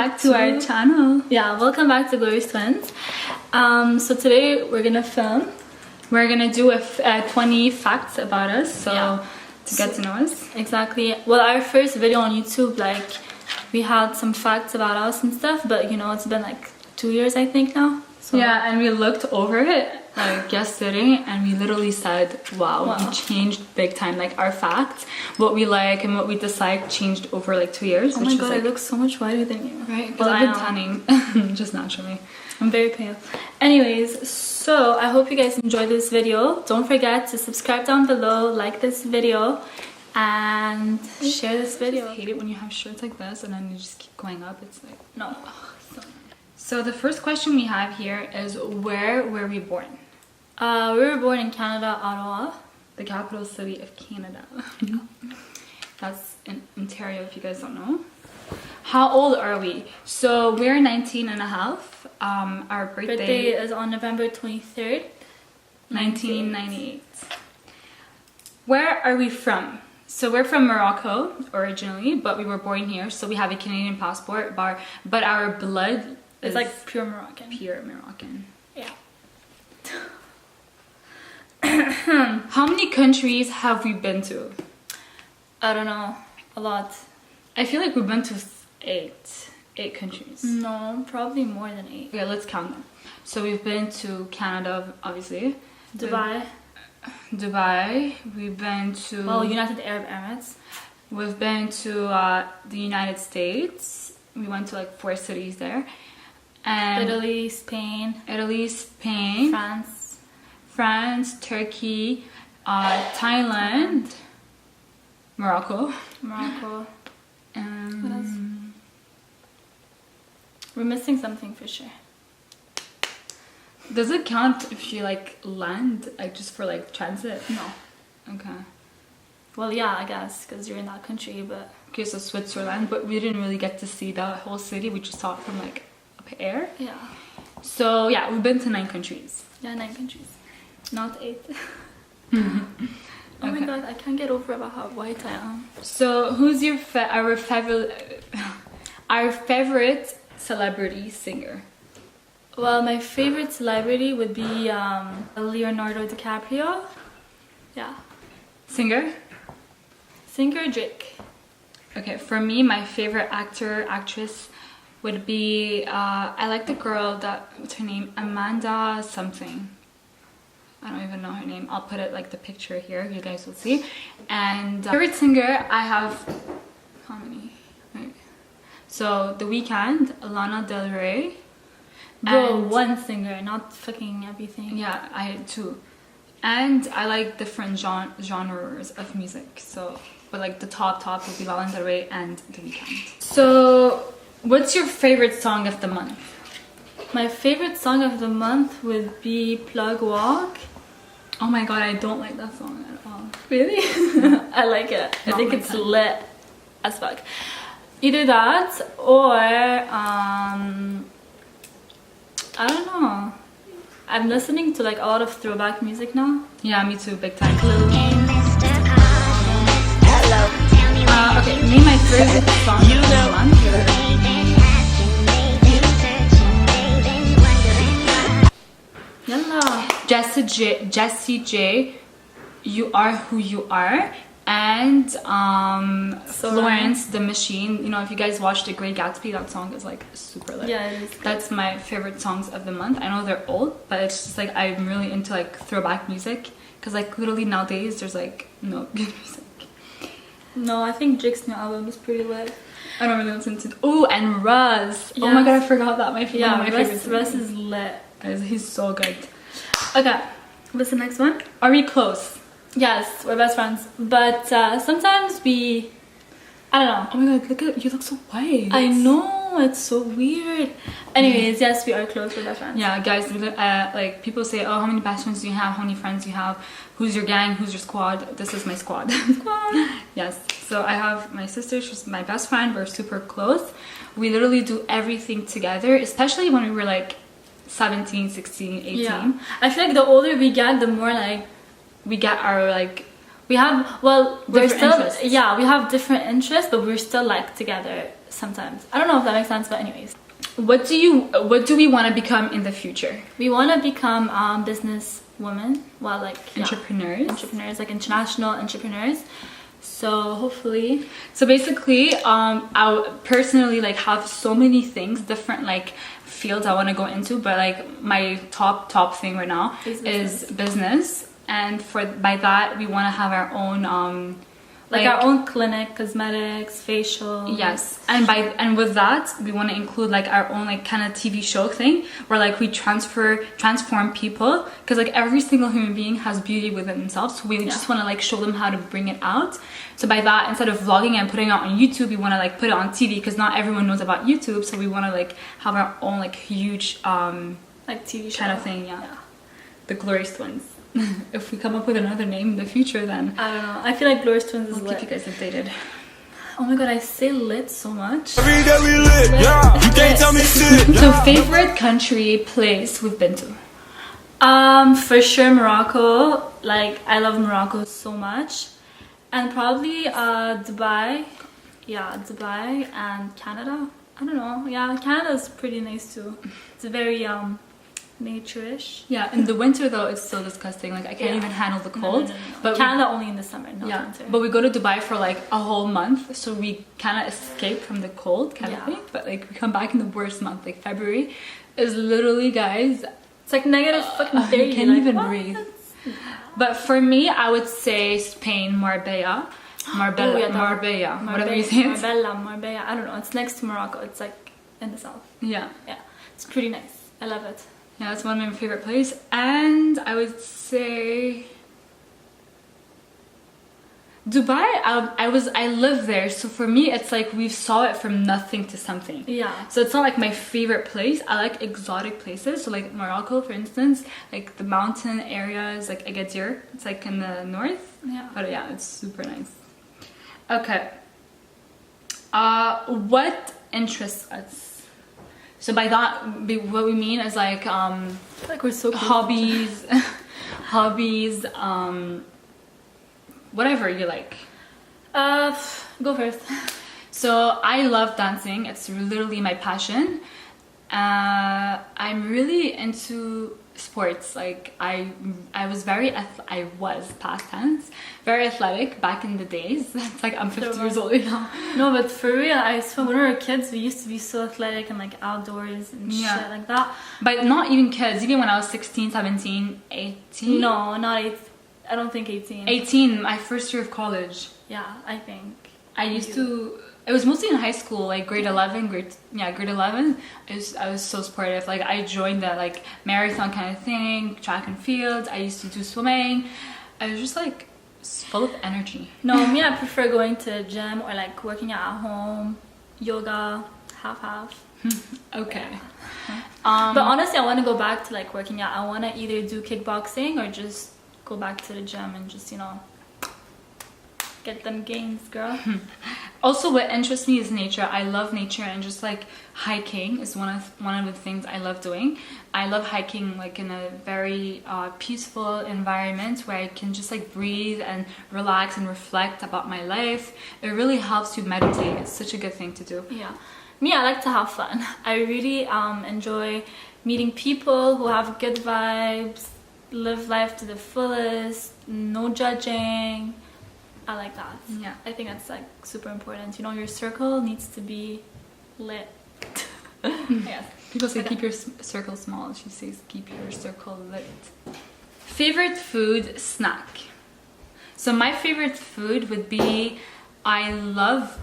back to our channel. Yeah, welcome back to Glorious Twins. So today we're gonna film. We're gonna do 20 facts about us, so to get to know us. Exactly. Well, our first video on YouTube, like, we had some facts about us and stuff, but you know, it's been like 2 years, I think, now. So yeah, and we looked over it like yesterday, and we literally said, wow, we changed big time. Like, our facts, what we like and what we dislike, changed over like 2 years. Oh my god, I look so much whiter than you. Right? Because I've been tanning just naturally. I'm very pale. Anyways, so I hope you guys enjoyed this video. Don't forget to subscribe down below, like this video, and share this video. I hate it when you have shirts like this and then you just keep going up. It's like, no. So the first question we have here is, where were we born? We were born in Canada, Ottawa. The capital city of Canada. That's in Ontario, if you guys don't know. How old are we? So we're 19 and a half. Our birthday is on November 23rd, 1998. Where are we from? So we're from Morocco originally, but we were born here, so we have a Canadian passport, but our blood is like pure Moroccan. Pure Moroccan. Yeah. How many countries have we been to? I don't know. A lot. I feel like we've been to eight countries. No, probably more than 8. Okay, let's count them. So we've been to Canada, obviously. Dubai. We've been to... Well, United Arab Emirates. We've been to the United States. We went to like 4 cities there. And Italy, Spain. France, Turkey, Thailand, Morocco. What else? We're missing something for sure. Does it count if you like land, like just for like transit? No. Okay. Well, yeah, I guess, because you're in that country, but... Okay, so Switzerland, but we didn't really get to see the whole city. We just saw it from like up air. Yeah. So yeah, we've been to 9 countries. Yeah, 9 countries. Not 8. Oh Okay. my god, I can't get over about how white I am. So who's your our favorite celebrity singer? Well, my favorite celebrity would be Leonardo DiCaprio. Yeah. Singer? Drake. Okay, for me, my favorite actress would be, I like the girl what's her name? Amanda something. I don't even know her name. I'll put it like the picture here, you guys will see. And favorite singer, I have, how many? Right. So, The Weeknd, Lana Del Rey. Bro, one singer, not fucking everything. Yeah, I had 2. And I like different genres of music. So, but like the top would be Lana Del Rey and The Weeknd. So, what's your favorite song of the month? My favorite song of the month would be Plug Walk. Oh my god, I don't like that song at all. Really? I like it. I think it's lit as fuck. Either that or I don't know. I'm listening to like a lot of throwback music now. Yeah, me too, big time. Okay, name my favorite song of the month. Yalla. Jessie J, You Are Who You Are, and Florence the Machine. You know, if you guys watched The Great Gatsby, that song is like super lit. Yeah, it is. That's my favorite songs of the month. I know they're old, but it's just like I'm really into like throwback music, because like literally nowadays there's like no good music. No, I think Drake's new album is pretty lit. I don't really listen to. Oh, and Russ. Yes. Oh my god, I forgot that. My favorite. Russ is lit. He's so good. Okay, what's the next one? Are we close? Yes, we're best friends, but sometimes I don't know. Oh my god, look at you, look so white. I know, it's so weird. Anyways, yes, we are close, we're best friends. Yeah, guys, like people say, oh, how many best friends do you have? How many friends do you have? Who's your gang? Who's your squad? This is my squad. Yes, so I have my sister, she's my best friend. We're super close. We literally do everything together, especially when we were like 17, 16, 18. Yeah. I feel like the older we get, the more like we get our like we have, well, we're still interests. Yeah, we have different interests, but we're still like together sometimes. I don't know if that makes sense, but anyways. What do we want to become in the future? We want to become business women, well, like entrepreneurs, like international entrepreneurs. So hopefully, so basically I personally like have so many things, different like fields I want to go into, but like my top thing right now is business. And by that we want to have our own like our own clinic, cosmetics, facial. Yes, and with that we want to include like our own like kind of TV show thing where like we transform people, because like every single human being has beauty within themselves, so we just want to like show them how to bring it out. So by that, instead of vlogging and putting it on YouTube, we want to like put it on TV, because not everyone knows about YouTube, so we want to like have our own like huge like TV show kind of thing. Yeah. The Glorious Twins. If we come up with another name in the future, then I don't know. I feel like Glorious Twins is we'll lit. keep you guys updated. Oh my god, I say lit so much. Every day we lit, yeah. You can't tell me shit. So favorite country, place we've been to? For sure Morocco. Like I love Morocco so much. And probably Dubai. Yeah, Dubai and Canada. I don't know. Yeah, Canada's pretty nice too. It's very nature-ish. Yeah, in the winter though it's so disgusting. Like I can't even handle the cold. No. But Canada only in the summer, not winter. But we go to Dubai for like a whole month, so we kind of escape from the cold kind of thing. But like we come back in the worst month, like February is literally, guys, it's like negative fucking 30. You can't even breathe. But for me, I would say Spain, Marbella, whatever you say. Marbella. I don't know. It's next to Morocco. It's like in the south. Yeah. It's pretty nice. I love it. Yeah, that's one of my favorite places. And I would say Dubai. I live there, so for me it's like we saw it from nothing to something. Yeah. So it's not like my favorite place. I like exotic places. So like Morocco, for instance, like the mountain areas, like Agadir. It's like in the north. Yeah. But yeah, it's super nice. Okay. What interests us? So by that, what we mean is like we're so cool. hobbies, whatever you like. Go first. So I love dancing. It's literally my passion. I'm really into sports. Like I was past tense, very athletic back in the days. It's like I'm 50 years old now. No, but for real, I swear when we were kids we used to be so athletic and like outdoors and shit like that. But not even kids, even when I was 16, 17, 18. No, not 8. I don't think 18. 18, my first year of college. Yeah, I think. I used to. It was mostly in high school, like grade 11. Grade 11. I was so sportive. Like I joined that like marathon kind of thing, track and field. I used to do swimming. I was just like full of energy. No, me, I prefer going to a gym or like working out at home, yoga, half. Okay. Yeah. But honestly, I want to go back to like working out. I want to either do kickboxing or just go back to the gym and just, you know, get them gains, girl. Also, what interests me is nature. I love nature, and just like hiking is one of the things I love doing. I love hiking like in a very peaceful environment where I can just like breathe and relax and reflect about my life. It really helps you meditate. It's such a good thing to do. Yeah. Me, I like to have fun. I really enjoy meeting people who have good vibes, live life to the fullest, no judging. I like that. Yeah. I think that's like super important. You know, your circle needs to be lit. Yes. People say keep your circle small. She says keep your circle lit. Favorite food, snack. So my favorite food would be, I love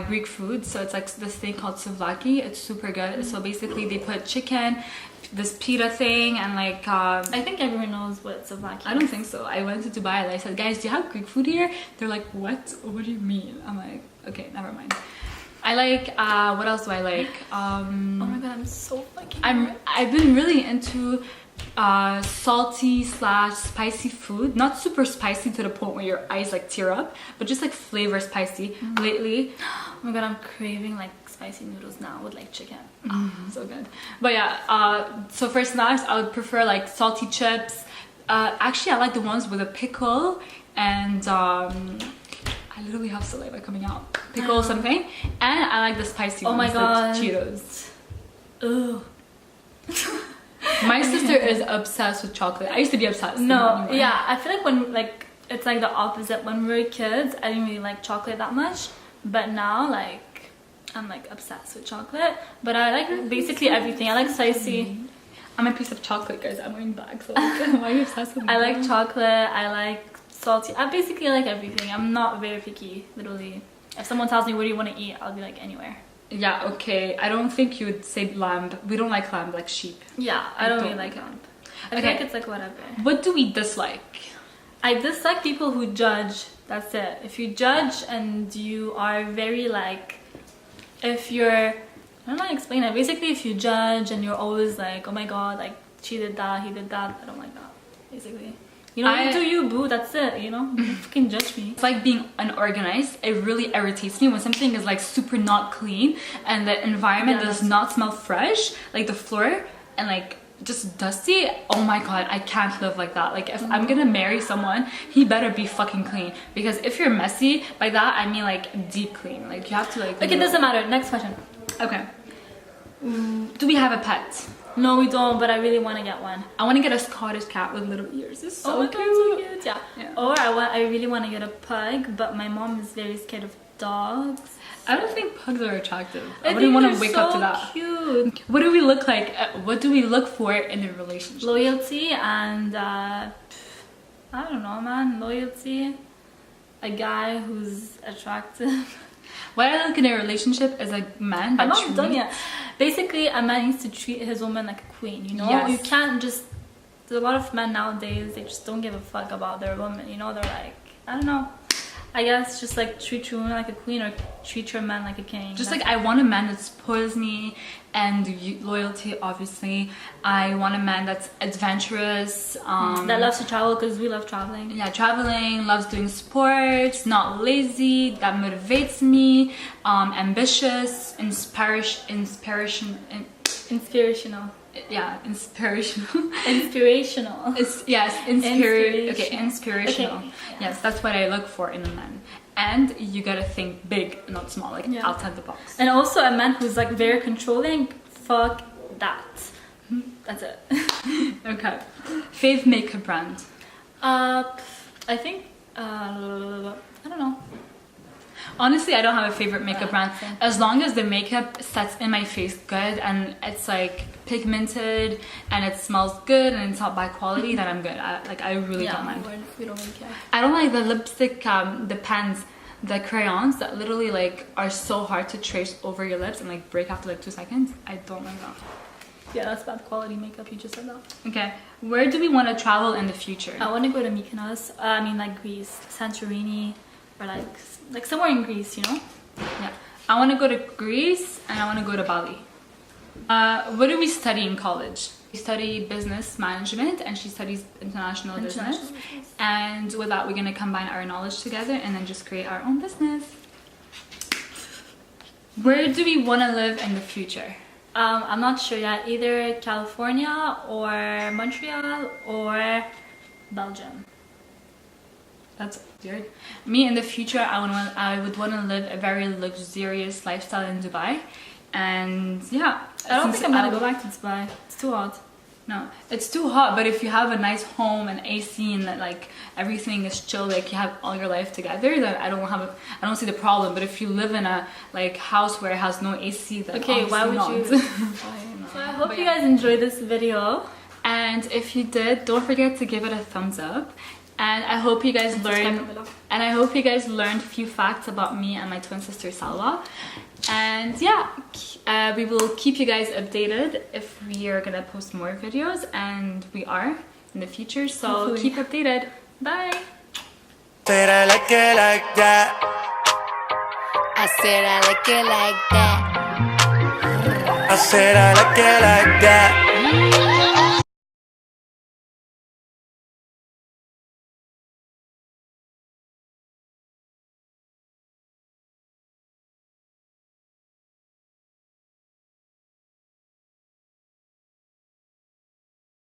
Greek food. So it's like this thing called souvlaki. It's super good. So basically they put chicken, this pita thing, and like I think everyone knows what souvlaki is. I don't think so. I went to Dubai and I said, guys, do you have Greek food here? They're like, what do you mean? I'm like, okay, never mind. I like what else do I like? Oh my god, I'm so fucking I've been really into salty / spicy food. Not super spicy to the point where your eyes like tear up, but just like flavor spicy lately. Oh my god, I'm craving like spicy noodles now with like chicken. So good. But yeah, so for snacks I would prefer like salty chips. Actually I like the ones with a pickle, and I literally have saliva coming out. Pickle something. And I like the spicy Oh ones, my god. the Cheetos. Ugh. My sister is obsessed with chocolate. I used to be obsessed. No, yeah, I feel like when like it's like the opposite. When we were kids, I didn't really like chocolate that much, but now like I'm like obsessed with chocolate. But I like basically everything. I like spicy. I'm a piece of chocolate, guys. I'm wearing bags. So like, why are you obsessed with me? I like chocolate. I like salty. I basically like everything. I'm not very picky. Literally, if someone tells me what do you want to eat, I'll be like anywhere. Yeah, okay. I don't think you would say lamb. We don't like lamb, like sheep. Yeah, I don't really like lamb. I feel like it's like whatever. What do we dislike? I dislike people who judge. That's it. If you judge and you are very like, if you're, I don't know how to explain it. Basically, if you judge and you're always like, oh my god, like she did that, he did that. I don't like that. Basically, you know, you do you, boo. That's it. You know, you fucking judge me. It's like being unorganized. It really irritates me when something is like super not clean and the environment does not smell fresh, like the floor and like just dusty. Oh my god, I can't live like that. Like if I'm gonna marry someone, he better be fucking clean, because if you're messy, by that I mean like deep clean. Like you have to like. Okay, it doesn't matter. Next question. Okay. Do we have a pet? No, we don't, but I really want to get one. I want to get a Scottish cat with little ears. It's so my cute. God, so cute. Yeah. Yeah. Or I really want to get a pug, but my mom is very scared of dogs. I don't think pugs are attractive. I think wouldn't want to they're wake up to so that. Cute. What do we look like? What do we look for in a relationship? Loyalty and I don't know, man. Loyalty. A guy who's attractive. What I look in a relationship is a man that I'm not treats... done yet. Basically, a man needs to treat his woman like a queen, you know? Yes. You can't just... There's a lot of men nowadays, they just don't give a fuck about their woman, you know? They're like, I don't know. I guess just like treat your woman like a queen or treat your man like a king. Just like I want a man that spoils me, and loyalty, obviously. I want a man that's adventurous. That loves to travel, because we love traveling. Yeah, traveling, loves doing sports, not lazy, that motivates me, ambitious, inspirational. Yeah, inspirational. Inspirational. Inspirational. Okay. Yes, that's what I look for in a man. And you gotta think big, not small, like outside the box. And also a man who's like very controlling, fuck that. That's it. Okay. Fave makeup brand. I think, I don't know. Honestly, I don't have a favorite makeup brand. As long as the makeup sets in my face good and it's like pigmented and it smells good and it's not bad quality, then I'm good. I really don't mind. We don't really care. I don't like the lipstick, the pens, the crayons that literally like are so hard to trace over your lips and like break after like 2 seconds. I don't like that. Yeah, that's bad quality makeup. You just said that. Okay, where do we want to travel in the future? I want to go to Mykonos. I mean, like Greece, Santorini, or like somewhere in Greece, you know? Yeah, I want to go to Greece and I want to go to Bali. What do we study in college? We study business management and she studies international business. And with that, we're going to combine our knowledge together and then just create our own business. Where do we want to live in the future? I'm not sure yet. Either California or Montreal or Belgium. That's weird. Me in the future, I would want to live a very luxurious lifestyle in Dubai. And yeah, I don't think I'm gonna go back to Dubai. It's too hot. No, it's too hot. But if you have a nice home and AC and that, like everything is chill, like you have all your life together, then I don't see the problem. But if you live in a like house where it has no AC, then okay, why would not. you? So I hope you guys enjoyed this video. And if you did, don't forget to give it a thumbs up. And I hope you guys learned. And I hope you guys learned a few facts about me and my twin sister Salwa. And yeah, we will keep you guys updated if we are gonna post more videos, and we are in the future. So hopefully. Keep updated. Bye. Said I like it like that. I said I like it like that. I said I like it like that.